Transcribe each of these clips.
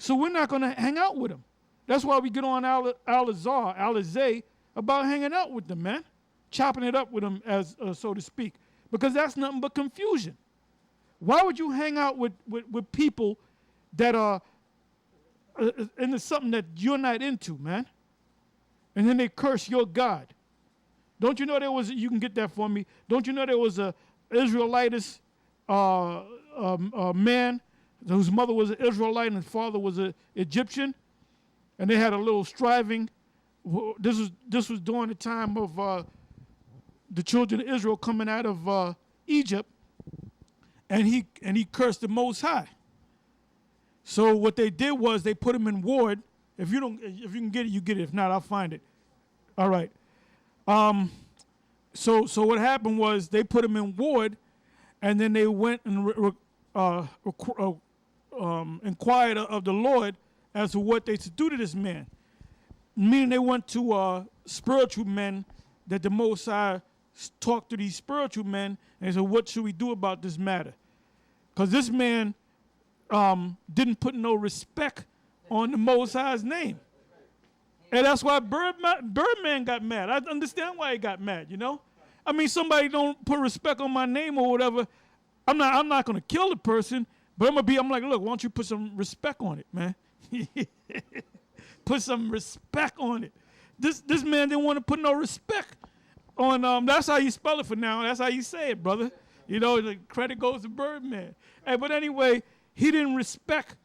So we're not going to hang out with them. That's why we get on Alizé about hanging out with them, man. Chopping it up with them, as so to speak. Because that's nothing but confusion. Why would you hang out with people that are into something that you're not into, man? And then they curse your God. Don't you know there was, you can get that for me, don't you know there was a Israelite man whose mother was an Israelite and his father was an Egyptian? And they had a little striving. This was during the time of the children of Israel coming out of Egypt, and he cursed the Most High. So what they did was they put him in ward. If you can get it, you get it. If not, I'll find it. All right. So what happened was they put him in ward, and then they went and inquired of the Lord as to what they should do to this man. Meaning they went to spiritual men that the Most High talked to these spiritual men and said, what should we do about this matter? Because this man didn't put no respect on the Most High's name. And that's why Birdman got mad. I understand why he got mad, you know? I mean, somebody don't put respect on my name or whatever. I'm not going to kill the person, but I'm like, look, why don't you put some respect on it, man? Put some respect on it. This man didn't want to put no respect on, that's how you spell it for now. That's how you say it, brother. You know, the credit goes to Birdman. Hey, but anyway, he didn't respect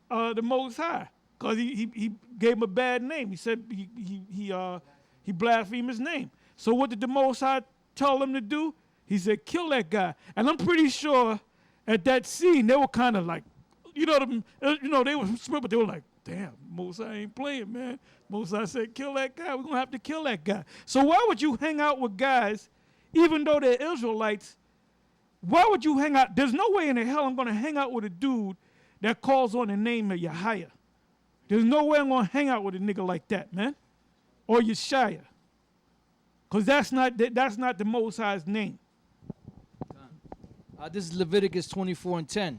the Most High because he gave him a bad name. He said he blasphemed his name. So what did the Most High tell him to do? He said, kill that guy. And I'm pretty sure at that scene, they were kind of like, they were smart, but they were like, damn, Most High ain't playing, man. Most High said, kill that guy. We're going to have to kill that guy. So why would you hang out with guys, even though they're Israelites? Why would you hang out? There's no way in the hell I'm going to hang out with a dude that calls on the name of Yahweh. There's no way I'm going to hang out with a nigga like that, man. Or Yeshaya. Because that's not the Most High's name. This is Leviticus 24:10.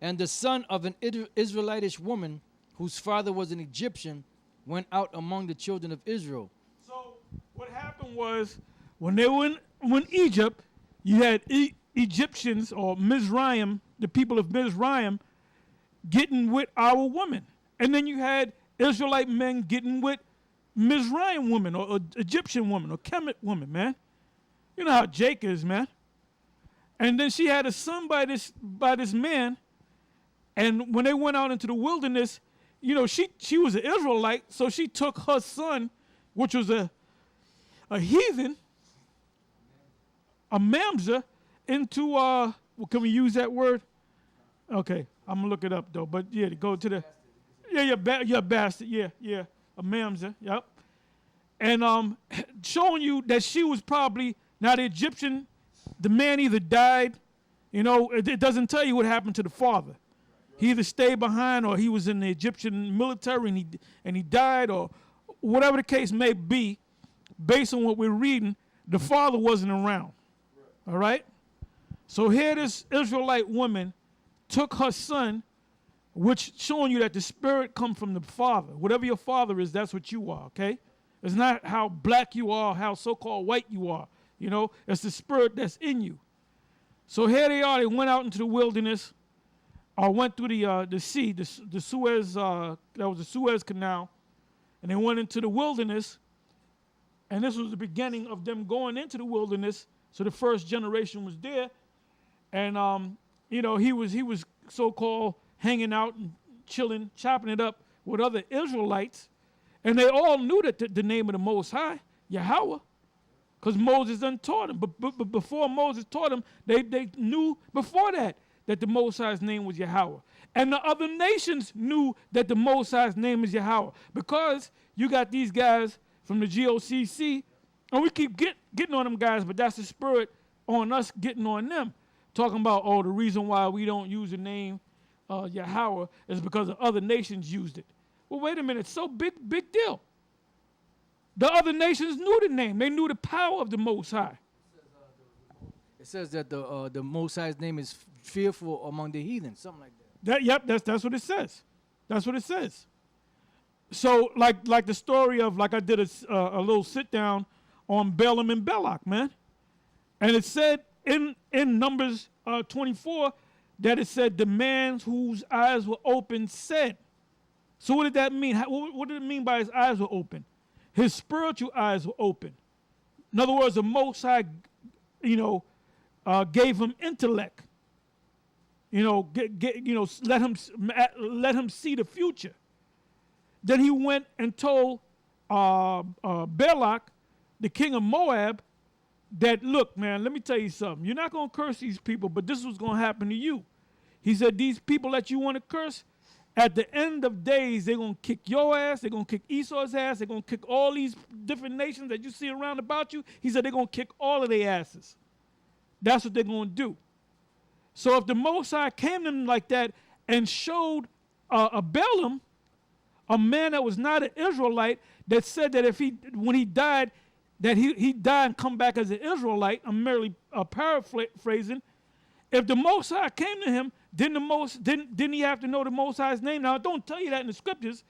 And the son of an Israelitish woman, whose father was an Egyptian, went out among the children of Israel. So what happened was, when they were in Egypt, you had Egyptians or Mizraim, the people of Mizraim, getting with our women. And then you had Israelite men getting with Mizraim women or Egyptian women or Kemet women, man. You know how Jake is, man. And then she had a son by this man. And when they went out into the wilderness, you know, she was an Israelite, so she took her son, which was a heathen, a mamzer, into, can we use that word? Okay, I'm going to look it up, though. But, yeah, to go to the, you're a bastard, yeah, a mamzer, yep. And showing you that she was probably, now the Egyptian, the man either died, you know, it doesn't tell you what happened to the father. He either stayed behind or he was in the Egyptian military and he died, or whatever the case may be. Based on what we're reading, the father wasn't around. All right? So here this Israelite woman took her son, which showing you that the spirit comes from the father. Whatever your father is, that's what you are, okay? It's not how black you are, how so-called white you are. You know, it's the spirit that's in you. So here they are. They went out into the wilderness. Went through the sea, the Suez, that was the Suez Canal, and they went into the wilderness, and this was the beginning of them going into the wilderness. So the first generation was there, and you know, he was so-called hanging out and chilling, chopping it up with other Israelites, and they all knew that the name of the Most High, Yahweh, because Moses done taught them. But before Moses taught them, they knew before that the Most High's name was Yahweh. And the other nations knew that the Most High's name is Yahweh. Because you got these guys from the GOCC, and we keep getting on them guys, but that's the spirit on us getting on them. Talking about, the reason why we don't use the name Yahweh is because the other nations used it. Well, wait a minute, so big deal. The other nations knew the name. They knew the power of the Most High. It says that the Most High's name is fearful among the heathen, something like that. That's what it says. That's what it says. So like the story of, like I did a little sit down on Balaam and Balak, man. And it said in Numbers 24 that it said the man whose eyes were open said. So what did that mean? What did it mean by his eyes were open? His spiritual eyes were open. In other words, the Most High, gave him intellect. Let him see the future. Then he went and told Balak, the king of Moab, that, look, man, let me tell you something. You're not going to curse these people, but this is what's going to happen to you. He said, these people that you want to curse, at the end of days, they're going to kick your ass. They're going to kick Esau's ass. They're going to kick all these different nations that you see around about you. He said they're going to kick all of their asses. That's what they're going to do. So if the Most High came to them like that and showed a Balaam, a man that was not an Israelite, that said that when he died, that he died and come back as an Israelite, I'm merely paraphrasing. If the Most High came to him, didn't he have to know the Most High's name? Now, I don't tell you that in the scriptures,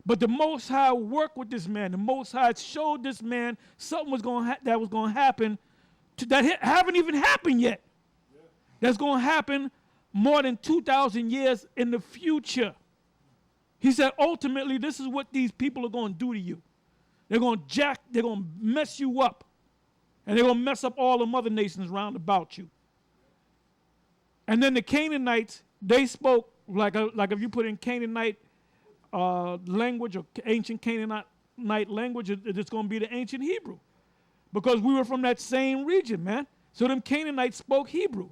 but the Most High worked with this man. The Most High showed this man something that was going to happen that haven't even happened yet. Yeah. That's going to happen more than 2,000 years in the future. He said, ultimately, this is what these people are going to do to you. They're going to mess you up. And they're going to mess up all the other nations round about you. And then the Canaanites, they spoke, like if you put in Canaanite language or ancient Canaanite language, it's going to be the ancient Hebrew. Because we were from that same region, man. So them Canaanites spoke Hebrew.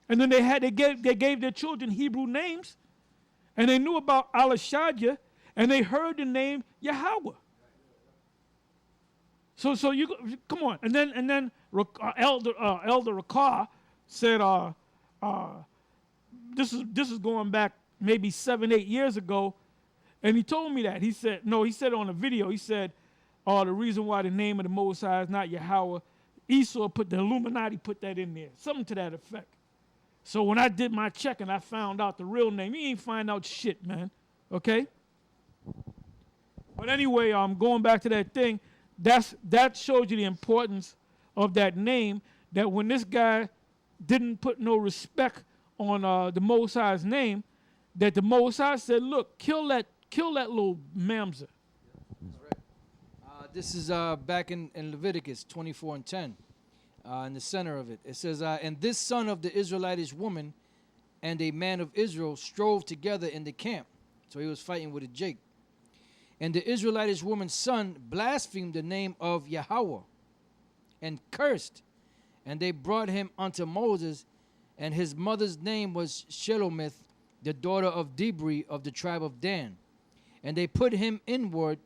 And then they gave their children Hebrew names. And they knew about Alashadja, and they heard the name Yahweh. So you come on, and then Elder Rakar said, this is going back maybe 7-8 years ago, and he told me that. He said on a video. He said, the reason why the name of the Most High is not Yahweh, Esau the Illuminati put that in there, something to that effect. So when I did my checking, I found out the real name. You ain't find out shit, man. Okay? But anyway, going back to that thing, that shows you the importance of that name, that when this guy didn't put no respect on the Most High's name, that the Most High said, look, kill that little mamzer. That's right. This is back in Leviticus 24:10. In the center of it. It says, and this son of the Israelitish woman and a man of Israel strove together in the camp. So he was fighting with a Jake. And the Israelitish woman's son blasphemed the name of Yahweh and cursed. And they brought him unto Moses, and his mother's name was Shelomith, the daughter of Dibri of the tribe of Dan. And they put him inward,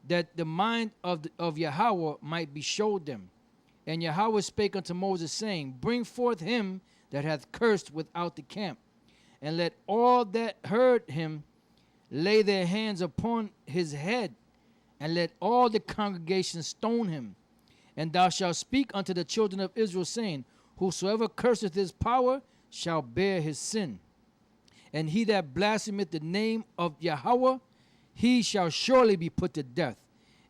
that the mind of Yahweh might be showed them. And Yahweh spake unto Moses, saying, bring forth him that hath cursed without the camp, and let all that heard him lay their hands upon his head, and let all the congregation stone him. And thou shalt speak unto the children of Israel, saying, whosoever curseth his power shall bear his sin. And he that blasphemeth the name of Yahweh, he shall surely be put to death.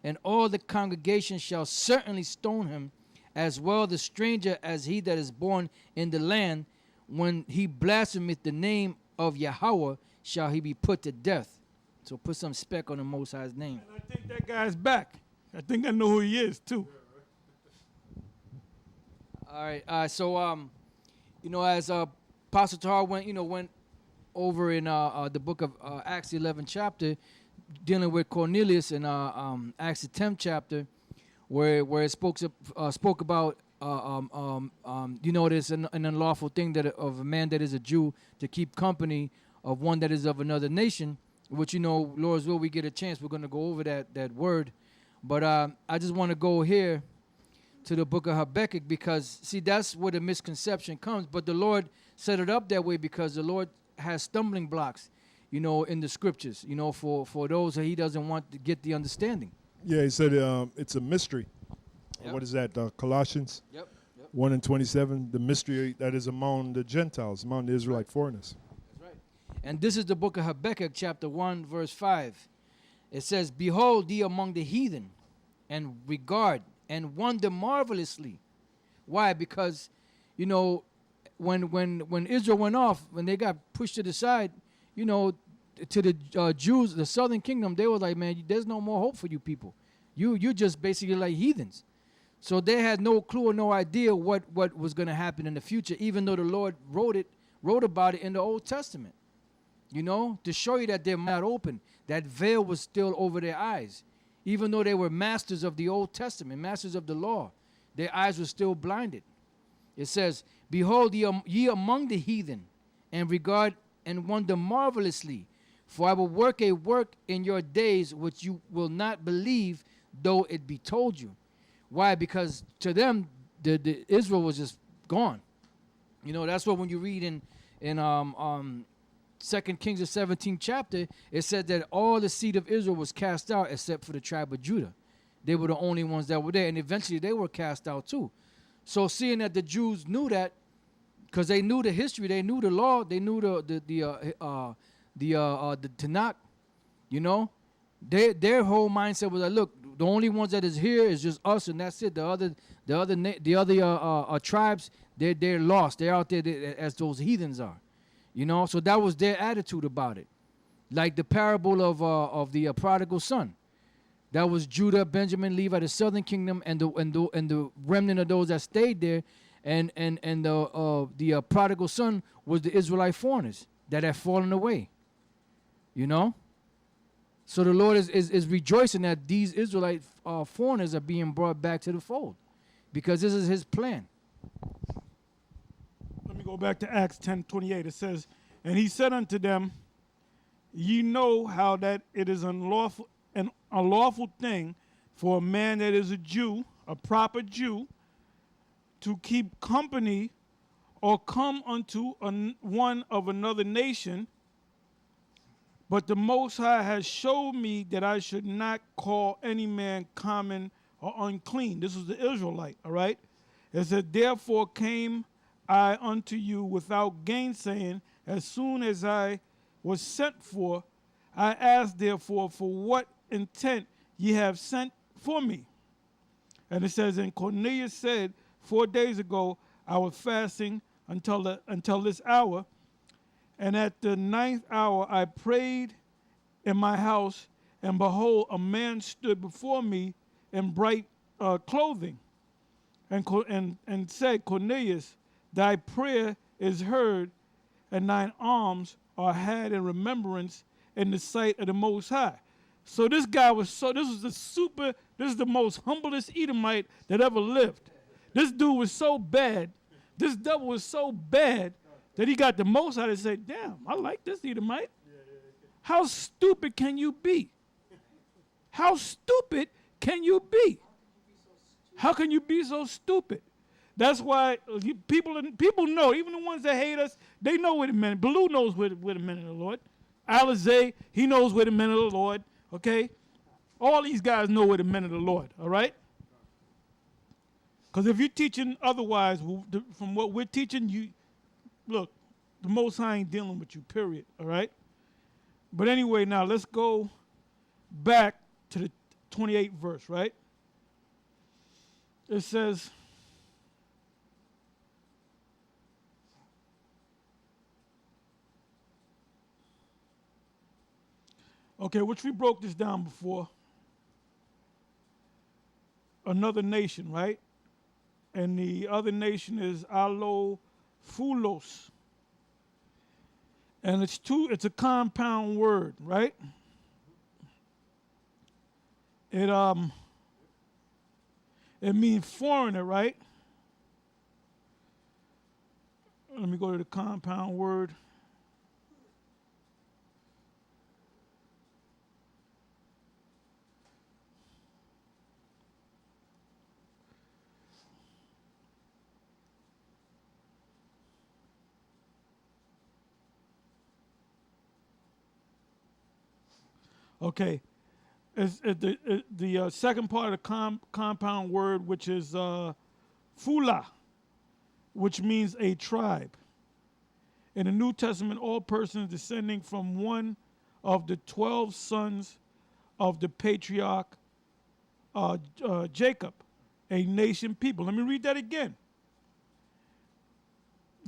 And all the congregation shall certainly stone him, as well the stranger as he that is born in the land. When he blasphemeth the name of Yahweh, shall he be put to death. So put some spec on the Most High's name. And I think that guy's back. I think I know who he is, too. All right. So, as Pastor Tar went over in the book of Acts 11 chapter, dealing with Cornelius in Acts 10 chapter, where it spoke about there's an unlawful thing that of a man that is a Jew to keep company of one that is of another nation, which Lord's will, we get a chance, we're going to go over that word. But I just want to go here to the book of Habakkuk, because see, that's where the misconception comes. But the Lord set it up that way because the Lord has stumbling blocks, in the scriptures, for those that he doesn't want to get the understanding. Yeah, he said it's a mystery. Yep. What is that? Colossians 1:27, the mystery that is among the Gentiles, among the Israelite foreigners. That's right. And this is the book of Habakkuk, chapter 1, verse 5. It says, behold thee among the heathen, and regard and wonder marvelously. Why? Because, you know, when Israel went off, when they got pushed to the side, you know, to the Jews, the southern kingdom, they were like, man, there's no more hope for you people. You're just basically like heathens. So they had no clue or no idea what was going to happen in the future, even though the Lord wrote about it in the Old Testament. You know, to show you that they're not open. That veil was still over their eyes. Even though they were masters of the Old Testament, masters of the law, their eyes were still blinded. It says, behold ye among the heathen, and regard and wonder marvelously. For I will work a work in your days which you will not believe, though it be told you. Why? Because to them, the Israel was just gone. You know, that's what when you read in 2 Kings, the 17th chapter, it said that all the seed of Israel was cast out except for the tribe of Judah. They were the only ones that were there, and eventually they were cast out too. So seeing that the Jews knew that, because they knew the history, they knew the law, they knew the Tanakh, you know, their whole mindset was like, look, the only ones that is here is just us, and that's it. The other tribes, they're lost. They're out there as those heathens are, you know. So that was their attitude about it, like the parable of the prodigal son. That was Judah, Benjamin, Levi, the southern kingdom, and the remnant of those that stayed there, and the prodigal son was the Israelite foreigners that had fallen away, you know. So the Lord is rejoicing that these Israelite foreigners are being brought back to the fold, because this is His plan. Let me go back to Acts 10:28. It says, and he said unto them, ye know how that it is an unlawful thing for a man that is a Jew, a proper Jew, to keep company or come unto one of another nation. But the Most High has showed me that I should not call any man common or unclean. This was the Israelite, all right? It said, therefore came I unto you without gainsaying, as soon as I was sent for. I asked therefore for what intent ye have sent for me. And it says, and Cornelius said, 4 days ago I was fasting until this hour, and at the 9th hour I prayed in my house, and behold, a man stood before me in bright clothing, and said, Cornelius, thy prayer is heard, and thine alms are had in remembrance in the sight of the Most High. So this guy was this is the most humblest Edomite that ever lived. This dude was so bad, this devil was so bad that he got the Most High to say, damn, I like this Edomite. How stupid can you be? How stupid can you be? How can you be so stupid? That's why people know, even the ones that hate us, they know where the men. Baloo knows where the men of the Lord. Alizé, he knows where the men of the Lord. Okay? All these guys know where the men of the Lord. All right? Because if you're teaching otherwise from what we're teaching, you look, the Most High ain't dealing with you, period. All right? But anyway, now let's go back to the 28th verse, right? It says, okay, which we broke this down before. Another nation, right? And the other nation is Alophulos. And it's a compound word, right? It means foreigner, right? Let me go to the compound word. Okay, the second part of the compound word, which is fula, which means a tribe. In the New Testament, all persons descending from one of the 12 sons of the patriarch Jacob, a nation people. Let me read that again.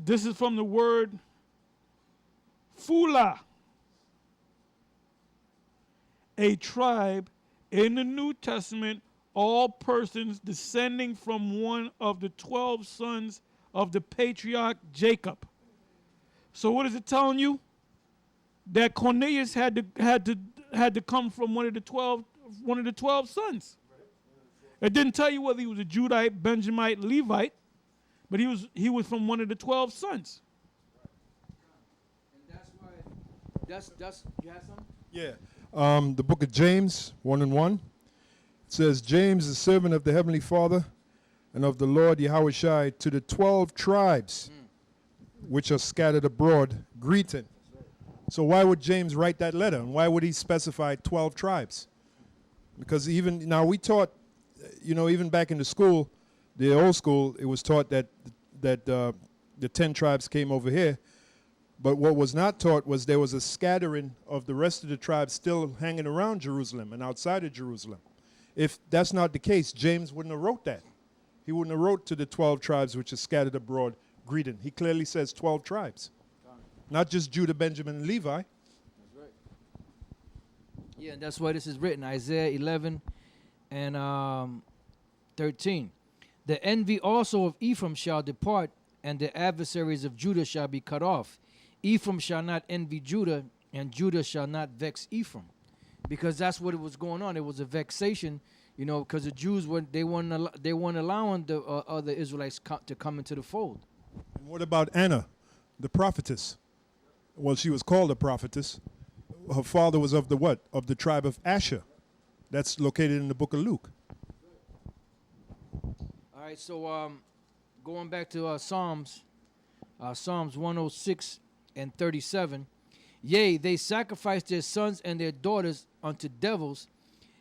This is from the word Fula, a tribe. In the New Testament, all persons descending from one of the 12 sons of the patriarch Jacob. So what is it telling you? That Cornelius had to come from one of the 12 sons. It didn't tell you whether he was a Judite, Benjamite, Levite, but he was from one of the 12 sons. And that's why that's you have something? Yeah. The book of James, 1:1. It says, James, the servant of the Heavenly Father and of the Lord Yahushai, to the 12 tribes which are scattered abroad, greeting. So why would James write that letter? And why would he specify 12 tribes? Because even now we taught, even back in the school, the old school, it was taught that the 10 tribes came over here. But what was not taught was there was a scattering of the rest of the tribes still hanging around Jerusalem and outside of Jerusalem. If that's not the case, James wouldn't have wrote that. He wouldn't have wrote to the 12 tribes which are scattered abroad, greeting. He clearly says 12 tribes. Not just Judah, Benjamin, and Levi. That's right. Yeah, and that's why this is written, Isaiah 11 and 13. The envy also of Ephraim shall depart, and the adversaries of Judah shall be cut off. Ephraim shall not envy Judah, and Judah shall not vex Ephraim. Because that's what it was going on. It was a vexation, because the Jews weren't allowing the other Israelites to come into the fold. And what about Anna, the prophetess? Well, she was called a prophetess. Her father was of the what? Of the tribe of Asher. That's located in the book of Luke. All right, so going back to Psalms 106 and 37. Yea, they sacrificed their sons and their daughters unto devils,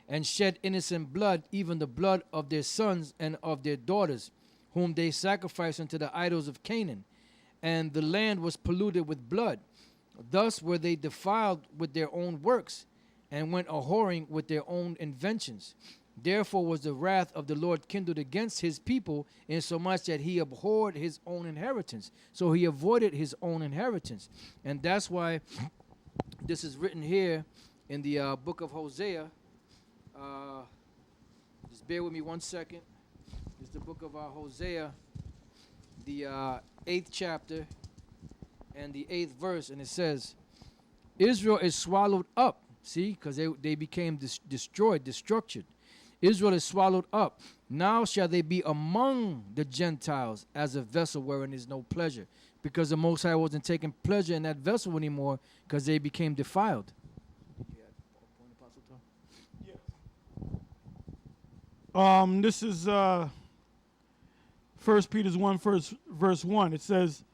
and shed innocent blood, even the blood of their sons and of their daughters, whom they sacrificed unto the idols of Canaan. And the land was polluted with blood. Thus were they defiled with their own works, and went a-whoring with their own inventions. Therefore was the wrath of the Lord kindled against his people, insomuch that he abhorred his own inheritance. So he avoided his own inheritance. And that's why this is written here in the book of Hosea. Just bear with me 1 second. It's the book of Hosea, the 8th chapter and the 8th verse. And it says, Israel is swallowed up. See, because they became destroyed, destructured. Israel is swallowed up. Now shall they be among the Gentiles as a vessel wherein is no pleasure. Because the Most High wasn't taking pleasure in that vessel anymore, because they became defiled. This is 1 Peter 1, verse 1. It says,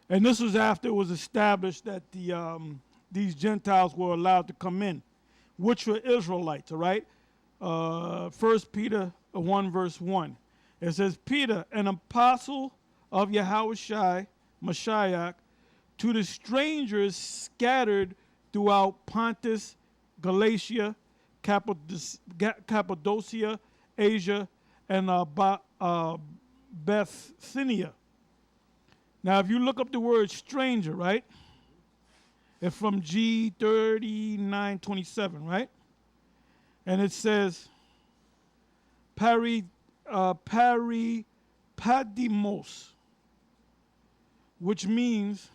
and this was after it was established that these Gentiles were allowed to come in, which were Israelites, all right? 1 Peter 1, verse 1. It says, Peter, an apostle of Yahushai, Mashiach, to the strangers scattered throughout Pontus, Galatia, Cappadocia, Asia, and Bithynia. Now, if you look up the word stranger, right? It's from G3927, right? And it says, Paripadimos, which means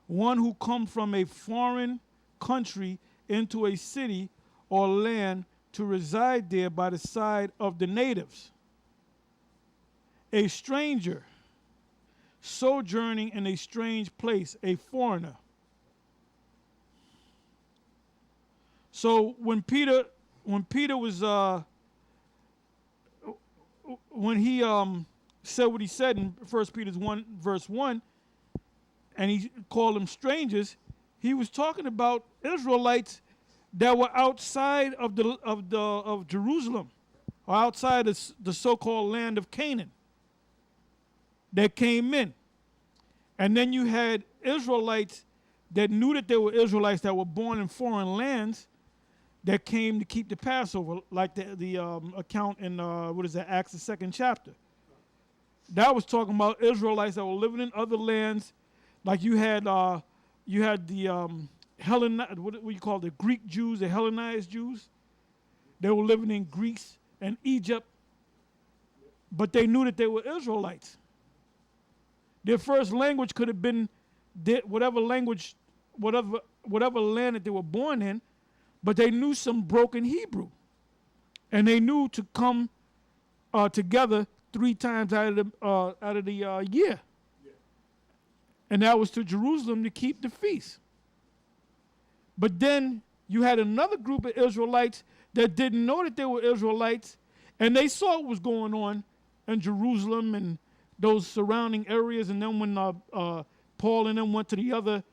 one who comes from a foreign country into a city or land to reside there by the side of the natives. A stranger, sojourning in a strange place, a foreigner. So when Peter was when he said what he said in 1 Peter 1, verse 1, and he called them strangers, he was talking about Israelites that were outside of Jerusalem, or outside the so-called land of Canaan, that came in. And then you had Israelites that knew that they were Israelites that were born in foreign lands that came to keep the Passover, like the account in, Acts, the 2nd chapter. That was talking about Israelites that were living in other lands. Like you had the what you call the Greek Jews, the Hellenized Jews. They were living in Greece and Egypt, but they knew that they were Israelites. Their first language could have been whatever language, whatever land that they were born in, but they knew some broken Hebrew, and they knew to come together 3 times out of the year, and that was to Jerusalem to keep the feast. But then you had another group of Israelites that didn't know that they were Israelites, and they saw what was going on in Jerusalem and those surrounding areas. And then when Paul and them went to the other